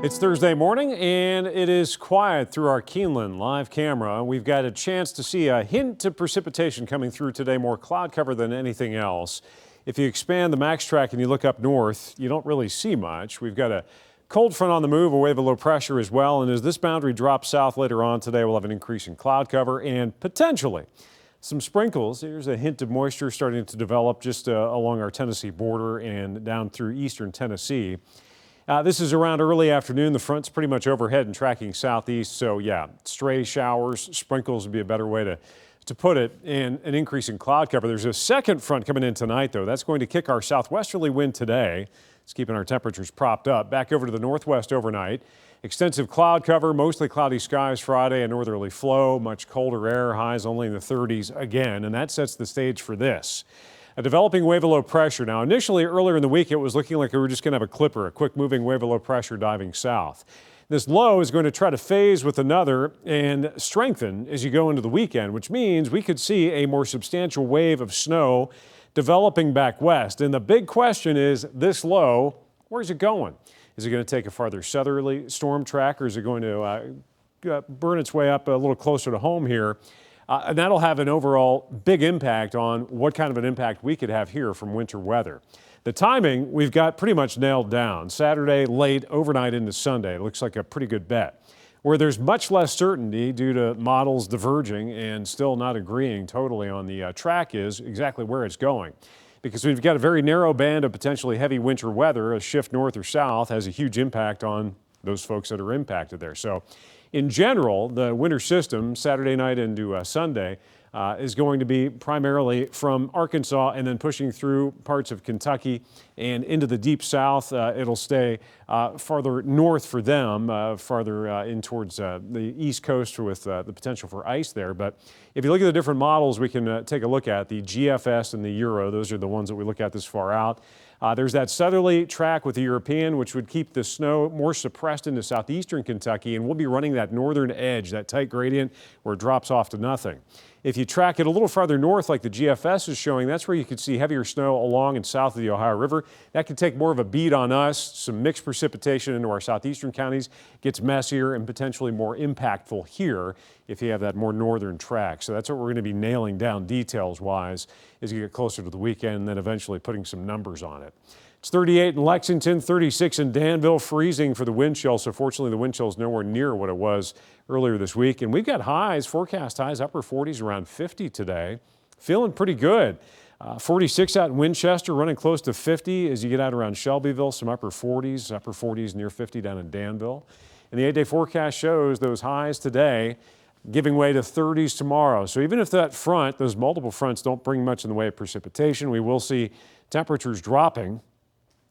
It's Thursday morning and it is quiet through our Keeneland live camera. We've got a chance to see a hint of precipitation coming through today, more cloud cover than anything else. If you expand the max track and you look up north, you don't really see much. We've got a cold front on the move, a wave of low pressure as well. And as this boundary drops south later on today, we'll have an increase in cloud cover and potentially some sprinkles. Here's a hint of moisture starting to develop just along our Tennessee border and down through eastern Tennessee. This is around early afternoon. The front's pretty much overhead and tracking southeast. So yeah, stray showers, sprinkles would be a better way to put it, and an increase in cloud cover. There's a second front coming in tonight, though. That's going to kick our southwesterly wind today. It's keeping our temperatures propped up. Back over to the northwest overnight. Extensive cloud cover, mostly cloudy skies Friday, a northerly flow, much colder air, highs only in the 30s again, and that sets the stage for this. A developing wave of low pressure. Now, initially earlier in the week, it was looking like we were just going to have a clipper, a quick moving wave of low pressure diving south. This low is going to try to phase with another and strengthen as you go into the weekend, which means we could see a more substantial wave of snow developing back west. And the big question is this low, where's it going? Is it going to take a farther southerly storm track, or is it going to burn its way up a little closer to home here? And that'll have an overall big impact on what kind of an impact we could have here from winter weather. The timing we've got pretty much nailed down. Saturday late, overnight into Sunday. It looks like a pretty good bet. Where there's much less certainty due to models diverging and still not agreeing totally on the track is exactly where it's going. Because we've got a very narrow band of potentially heavy winter weather. A shift north or south has a huge impact on those folks that are impacted there. So in general, the winter system Saturday night into Sunday is going to be primarily from Arkansas and then pushing through parts of Kentucky and into the deep south. It'll stay farther north for them, farther in towards the east coast with the potential for ice there. But if you look at the different models we can take a look at, the GFS and the Euro, those are the ones that we look at this far out. There's that southerly track with the European, which would keep the snow more suppressed into southeastern Kentucky, and we'll be running that northern edge, that tight gradient where it drops off to nothing. If you track it a little farther north, like the GFS is showing, that's where you could see heavier snow along and south of the Ohio River. That could take more of a beat on us, some mixed precipitation into our southeastern counties, gets messier and potentially more impactful here if you have that more northern track. So that's what we're going to be nailing down details-wise as you get closer to the weekend, and then eventually putting some numbers on it. It's 38 in Lexington, 36 in Danville, freezing for the wind chill. So fortunately, the wind chill is nowhere near what it was earlier this week. And we've got highs, forecast highs, upper 40s, around 50 today. Feeling pretty good. 46 out in Winchester, running close to 50 as you get out around Shelbyville. Some upper 40s near 50 down in Danville. And the 8-day forecast shows those highs today giving way to 30s tomorrow. So even if that front, those multiple fronts don't bring much in the way of precipitation, we will see temperatures dropping.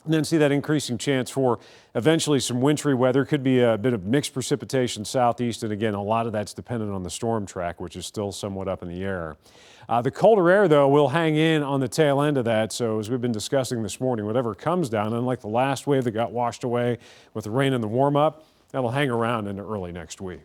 And then see that increasing chance for eventually some wintry weather. Could be a bit of mixed precipitation southeast. And again, a lot of that's dependent on the storm track, which is still somewhat up in the air. The colder air, though, will hang in on the tail end of that. So as we've been discussing this morning, whatever comes down, unlike the last wave that got washed away with the rain and the warm up, that'll hang around into early next week.